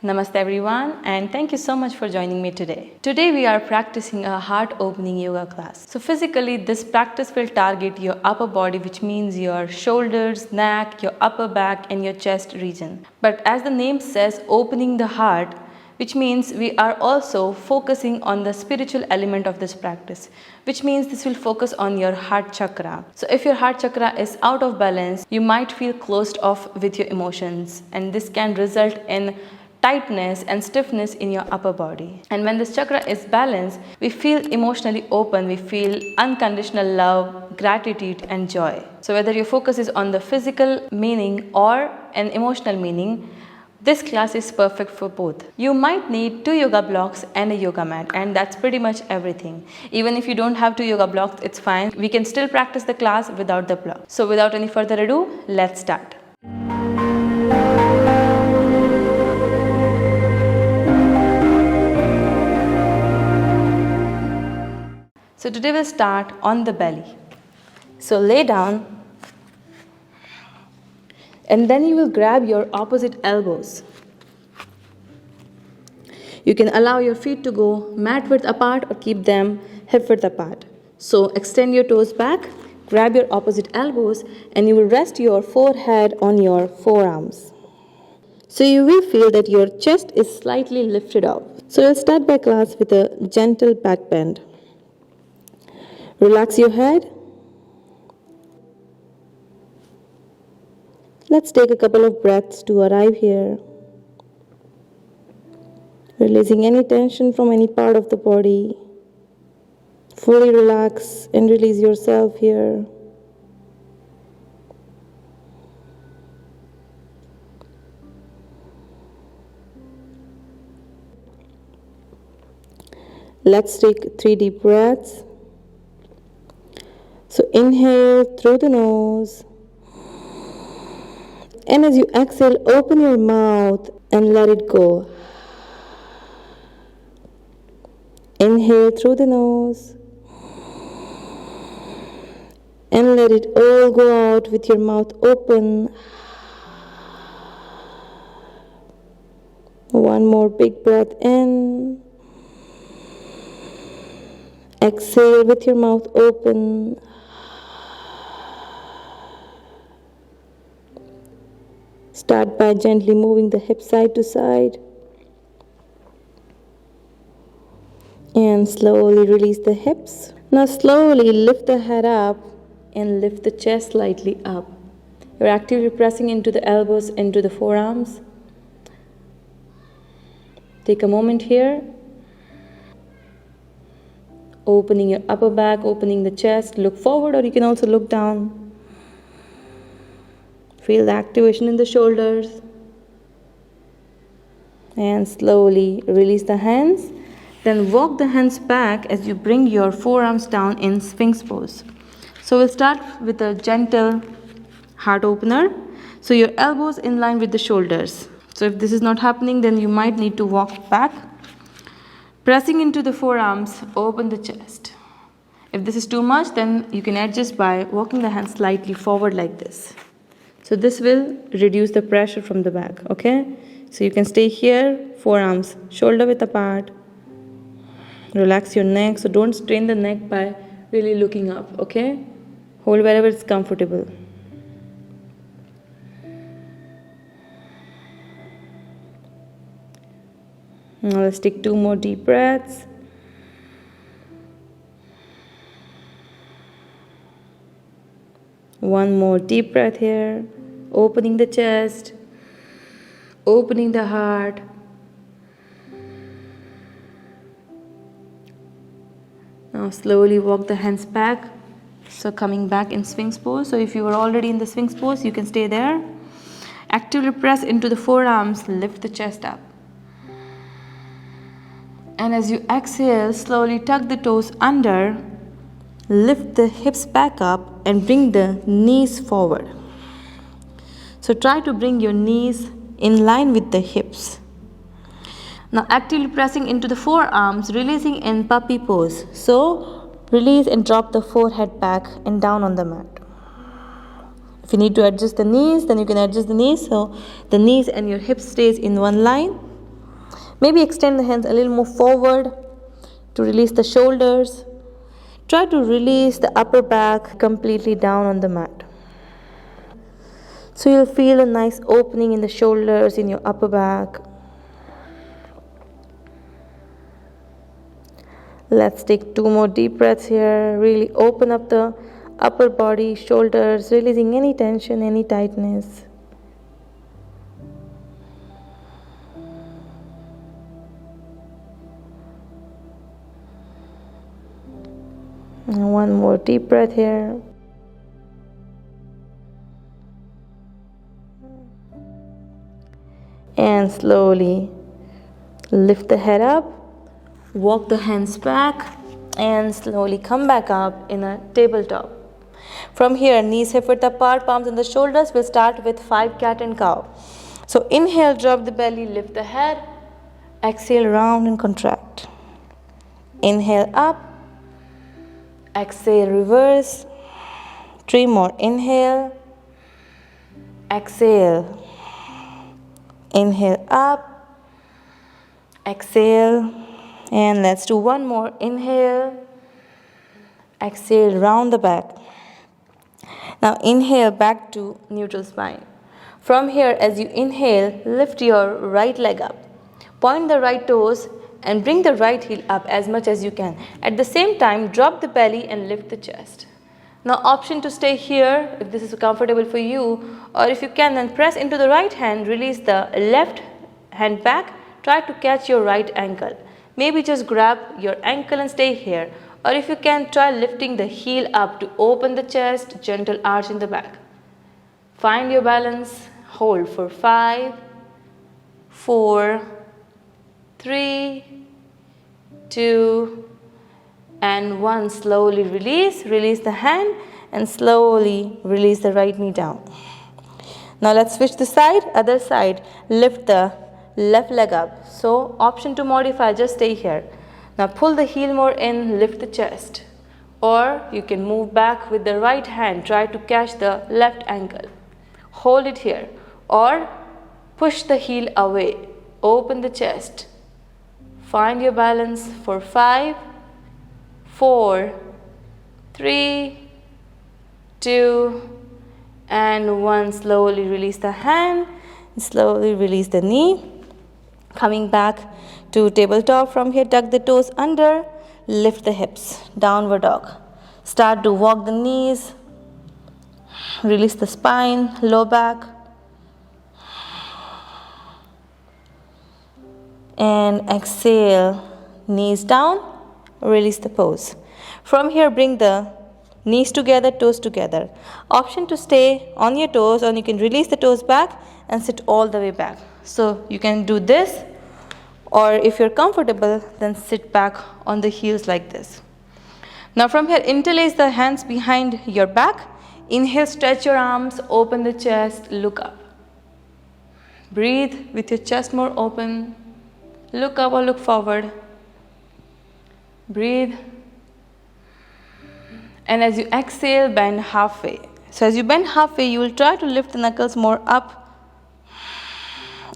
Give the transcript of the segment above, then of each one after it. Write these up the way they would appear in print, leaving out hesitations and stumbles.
Namaste everyone, and thank you so much for joining me today. Today we are practicing a heart opening yoga class. So physically this practice will target your upper body, which means your shoulders, neck, your upper back and your chest region. But as the name says, opening the heart, which means we are also focusing on the spiritual element of this practice, which means this will focus on your heart chakra. So if your heart chakra is out of balance, you might feel closed off with your emotions, and this can result in tightness and stiffness in your upper body. And when this chakra is balanced, we feel emotionally open, we feel unconditional love, gratitude and joy. So whether your focus is on the physical meaning or an emotional meaning, this class is perfect for both. You might need 2 yoga blocks and a yoga mat, and that's pretty much everything. Even if you don't have 2 yoga blocks, it's fine. We can still practice the class without the block. So without any further ado, let's start. So today we'll start on the belly. So lay down and then you will grab your opposite elbows. You can allow your feet to go mat width apart or keep them hip width apart. So extend your toes back, grab your opposite elbows and you will rest your forehead on your forearms. So you will feel that your chest is slightly lifted up. So we'll start by class with a gentle back bend. Relax your head. Let's take a couple of breaths to arrive here. Releasing any tension from any part of the body. Fully relax and release yourself here. Let's take 3 deep breaths. So inhale through the nose. And as you exhale, open your mouth and let it go. Inhale through the nose. And let it all go out with your mouth open. One more big breath in. Exhale with your mouth open. Start by gently moving the hips side to side. And slowly release the hips. Now slowly lift the head up and lift the chest slightly up. You're actively pressing into the elbows, into the forearms. Take a moment here. Opening your upper back, opening the chest. Look forward or you can also look down. Feel the activation in the shoulders. And slowly release the hands. Then walk the hands back as you bring your forearms down in Sphinx pose. So we'll start with a gentle heart opener. So your elbows in line with the shoulders. So if this is not happening, then you might need to walk back. Pressing into the forearms, open the chest. If this is too much, then you can adjust by walking the hands slightly forward like this. So this will reduce the pressure from the back, okay? So you can stay here, forearms shoulder width apart. Relax your neck, so don't strain the neck by really looking up, okay? Hold wherever it's comfortable. Now let's take 2 more deep breaths. One more deep breath here. Opening the chest, opening the heart. Now slowly walk the hands back. So coming back in Sphinx pose. So if you were already in the Sphinx pose, you can stay there. Actively press into the forearms, lift the chest up. And as you exhale, slowly tuck the toes under, lift the hips back up and bring the knees forward. So try to bring your knees in line with the hips. Now actively pressing into the forearms, releasing in puppy pose. So release and drop the forehead back and down on the mat. If you need to adjust the knees, then you can adjust the knees. So the knees and your hips stays in one line. Maybe extend the hands a little more forward to release the shoulders. Try to release the upper back completely down on the mat. So you'll feel a nice opening in the shoulders, in your upper back. Let's take 2 more deep breaths here. Really open up the upper body, shoulders, releasing any tension, any tightness. And 1 more deep breath here. And slowly lift the head up, walk the hands back, and slowly come back up in a tabletop. From here, knees hip width apart, palms on the shoulders. We'll start with 5 cat and cow. So inhale, drop the belly, lift the head. Exhale, round and contract. Inhale up. Exhale, reverse. 3 more. Inhale. Exhale. Inhale up. Exhale. And let's do 1 more. Inhale. Exhale, round the back. Now inhale back to neutral spine. From here, as you inhale, lift your right leg up. Point the right toes and bring the right heel up as much as you can. At the same time, drop the belly and lift the chest. Now option to stay here if this is comfortable for you, or if you can, then press into the right hand, release the left hand back, try to catch your right ankle. Maybe just grab your ankle and stay here. Or if you can, try lifting the heel up to open the chest, gentle arch in the back. Find your balance, hold for 5, 4, 3, 2, and 1. Slowly release the hand and slowly release the right knee down. Now let's switch the side, other side, lift the left leg up. So option to modify, just stay here. Now pull the heel more in, lift the chest. Or you can move back with the right hand, try to catch the left ankle. Hold it here. Or push the heel away, open the chest. Find your balance for 5, 4, 3, 2, and 1. Slowly release the hand, slowly release the knee. Coming back to tabletop. From here, tuck the toes under, lift the hips, downward dog. Start to walk the knees, release the spine, low back. And exhale, knees down, release the pose. From here, bring the knees together, toes together. Option to stay on your toes, or you can release the toes back and sit all the way back. So you can do this, or if you're comfortable, then sit back on the heels like this. Now from here, interlace the hands behind your back. Inhale, stretch your arms, open the chest, look up. Breathe with your chest more open. Look up or look forward. Breathe. And as you exhale, bend halfway. So as you bend halfway, you will try to lift the knuckles more up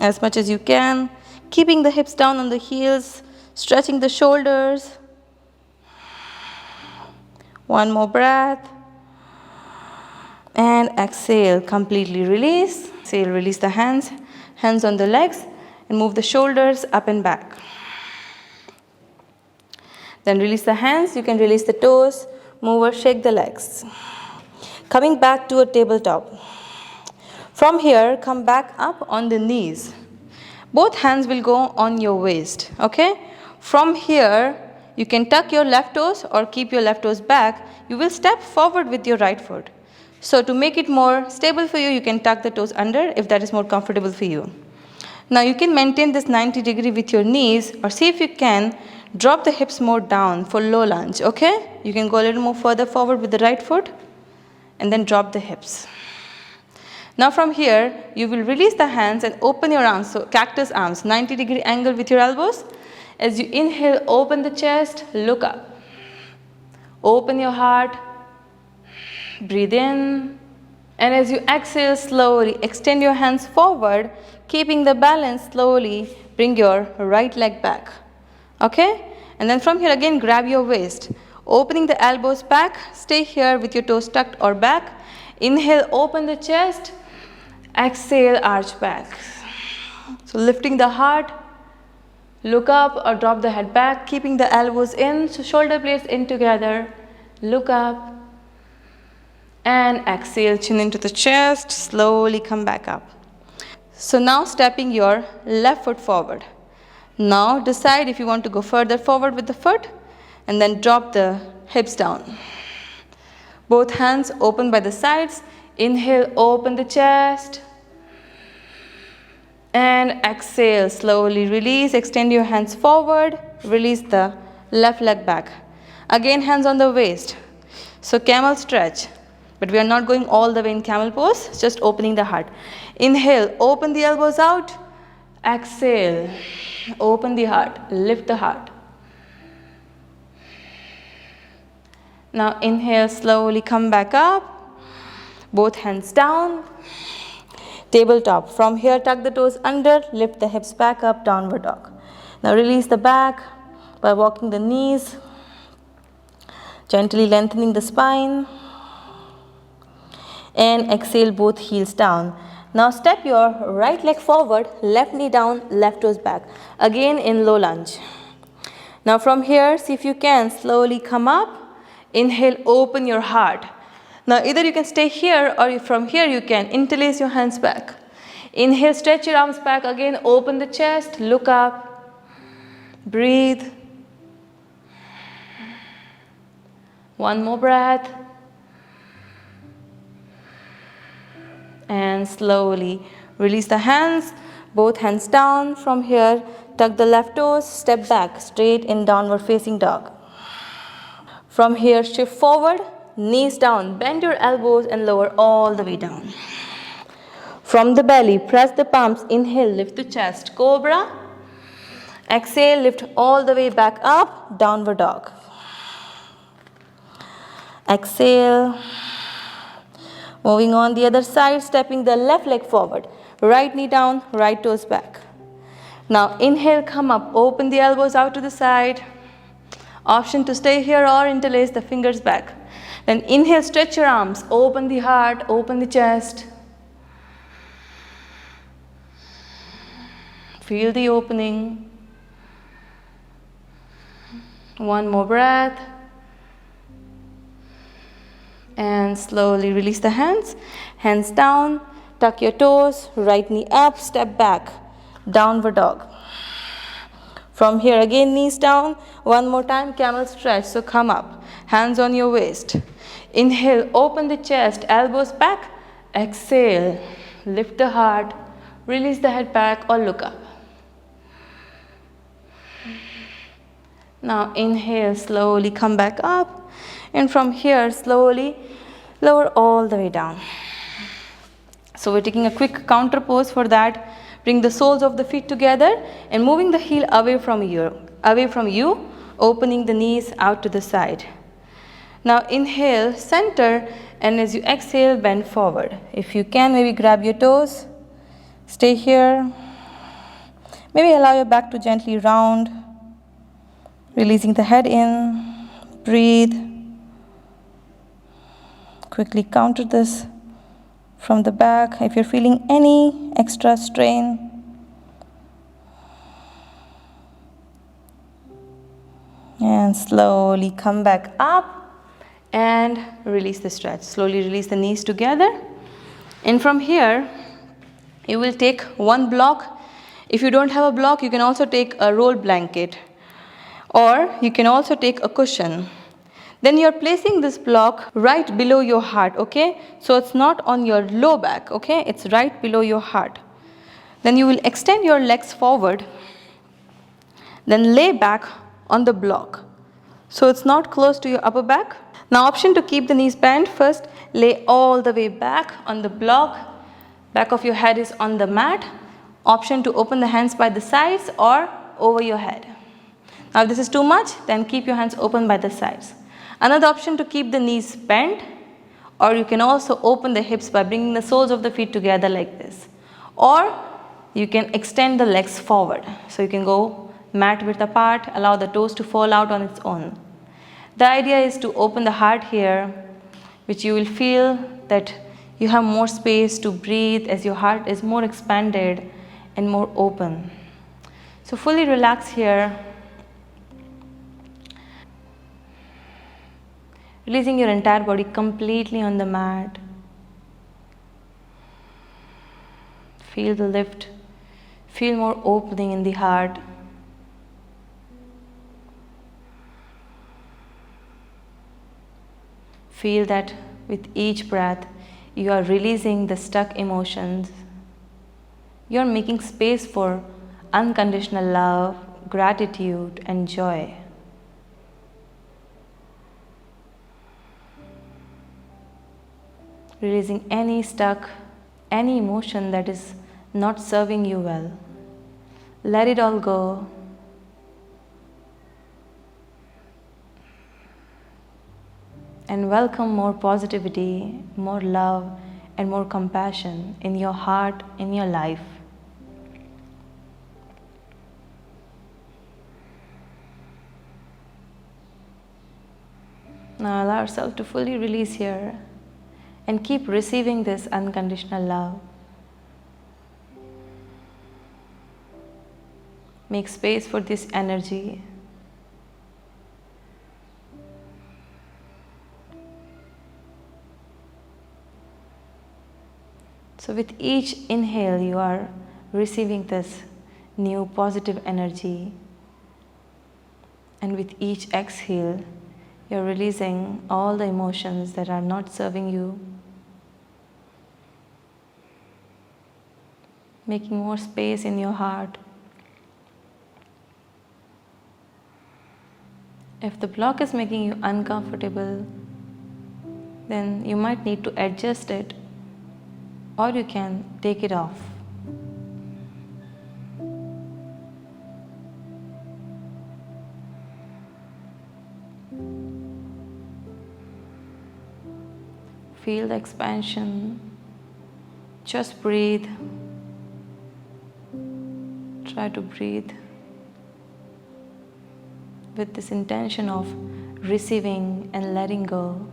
as much as you can, keeping the hips down on the heels, stretching the shoulders. 1 more breath. And exhale, completely release. Exhale, release the hands on the legs, and move the shoulders up and back. Then release the hands, you can release the toes, move or shake the legs. Coming back to a tabletop. From here, come back up on the knees. Both hands will go on your waist, okay? From here, you can tuck your left toes or keep your left toes back. You will step forward with your right foot. So to make it more stable for you, you can tuck the toes under if that is more comfortable for you. Now you can maintain this 90-degree with your knees, or see if you can drop the hips more down for low lunge, okay? You can go a little more further forward with the right foot and then drop the hips. Now from here, you will release the hands and open your arms, so cactus arms, 90-degree angle with your elbows. As you inhale, open the chest, look up. Open your heart, breathe in, And as you exhale, slowly extend your hands forward, keeping the balance. Slowly bring your right leg back. Okay? And then from here again, grab your waist. Opening the elbows back, stay here with your toes tucked or back. Inhale, open the chest. Exhale, arch back. So lifting the heart, look up or drop the head back, keeping the elbows in, so shoulder blades in together. Look up and exhale, chin into the chest, slowly come back up. So now stepping your left foot forward. Now decide if you want to go further forward with the foot and then drop the hips down. Both hands open by the sides. Inhale, open the chest. And exhale, slowly release, extend your hands forward, release the left leg back. Again, hands on the waist. So camel stretch, but we are not going all the way in camel pose, just opening the heart. Inhale, open the elbows out. Exhale, open the heart, lift the heart. Now inhale, slowly come back up. Both hands down. Tabletop. From here, tuck the toes under, lift the hips back up, downward dog. Now release the back by walking the knees, gently lengthening the spine. And exhale, both heels down. Now step your right leg forward, left knee down, left toes back. Again in low lunge. Now from here, see if you can slowly come up. Inhale, open your heart. Now either you can stay here or from here you can interlace your hands back. Inhale, stretch your arms back. Again, open the chest, look up, breathe. One more breath. And slowly release the hands, both hands down. From here, tuck the left toes, step back, straight in downward facing dog. From here, shift forward. Knees down, bend your elbows and lower all the way down. From the belly, press the palms. Inhale, lift the chest, cobra. Exhale, lift all the way back up, downward dog. Exhale. Moving on the other side, stepping the left leg forward. Right knee down, right toes back. Now inhale, come up, open the elbows out to the side. Option to stay here or interlace the fingers back. Then inhale, stretch your arms, open the heart, open the chest. Feel the opening. One more breath. And slowly release the hands. Hands down, tuck your toes, right knee up, step back, downward dog. From here again, knees down. One more time, camel stretch, so come up. Hands on your waist. Inhale, open the chest, elbows back. Exhale, lift the heart, release the head back or look up. Now inhale, slowly come back up. And from here, slowly lower all the way down. So we're taking a quick counter pose for that. Bring the soles of the feet together and moving the heel away from you, opening the knees out to the side. Now inhale, center, and as you exhale, bend forward. If you can, maybe grab your toes, stay here. Maybe allow your back to gently round, releasing the head in, breathe. Quickly counter this from the back. If you're feeling any extra strain, and slowly come back up and release the stretch. Slowly release the knees together. And from here, you will take one block. If you don't have a block, you can also take a roll blanket. Or you can also take a cushion. Then you're placing this block right below your heart, okay? So it's not on your low back, okay? It's right below your heart. Then you will extend your legs forward. Then lay back on the block. So it's not close to your upper back. Now option to keep the knees bent. First, lay all the way back on the block. Back of your head is on the mat. Option to open the hands by the sides or over your head. Now if this is too much, then keep your hands open by the sides. Another option to keep the knees bent Or you can also open the hips by bringing the soles of the feet together like this. Or you can extend the legs forward. So you can go mat width apart, allow the toes to fall out on its own. The idea is to open the heart here, which you will feel that you have more space to breathe as your heart is more expanded and more open. So fully relax here, releasing your entire body completely on the mat. Feel the lift, feel more opening in the heart. Feel that with each breath, you are releasing the stuck emotions. You are making space for unconditional love, gratitude, and joy. Releasing any stuck, any emotion that is not serving you well. Let it all go. And welcome more positivity, more love, and more compassion in your heart, in your life. Now allow yourself to fully release here and keep receiving this unconditional love. Make space for this energy. So with each inhale, you are receiving this new positive energy. And with each exhale, you're releasing all the emotions that are not serving you. Making more space in your heart. If the block is making you uncomfortable, then you might need to adjust it, or you can take it off. Feel the expansion. Just breathe. Try to breathe with this intention of receiving and letting go.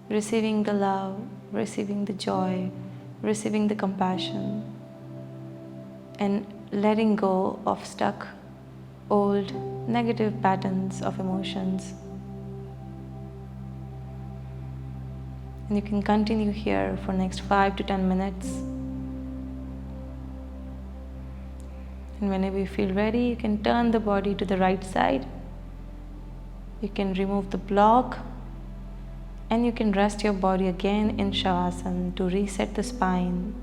Receiving the love, receiving the joy, receiving the compassion, and letting go of stuck, old, negative patterns of emotions. And you can continue here for next 5 to 10 minutes. And whenever you feel ready, you can turn the body to the right side. You can remove the block, and you can rest your body again in Shavasana to reset the spine.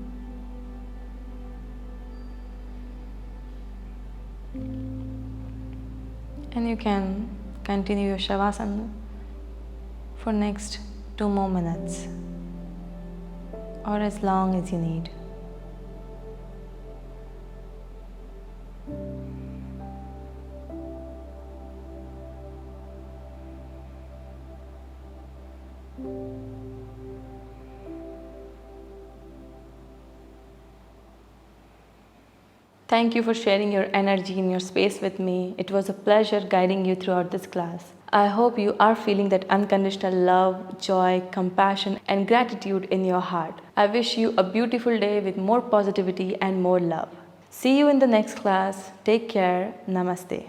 And you can continue your Shavasana for next 2 more minutes, or as long as you need. Thank you for sharing your energy in your space with me. It was a pleasure guiding you throughout this class. I hope you are feeling that unconditional love, joy, compassion, and gratitude in your heart. I wish you a beautiful day with more positivity and more love. See you in the next class. Take care. Namaste.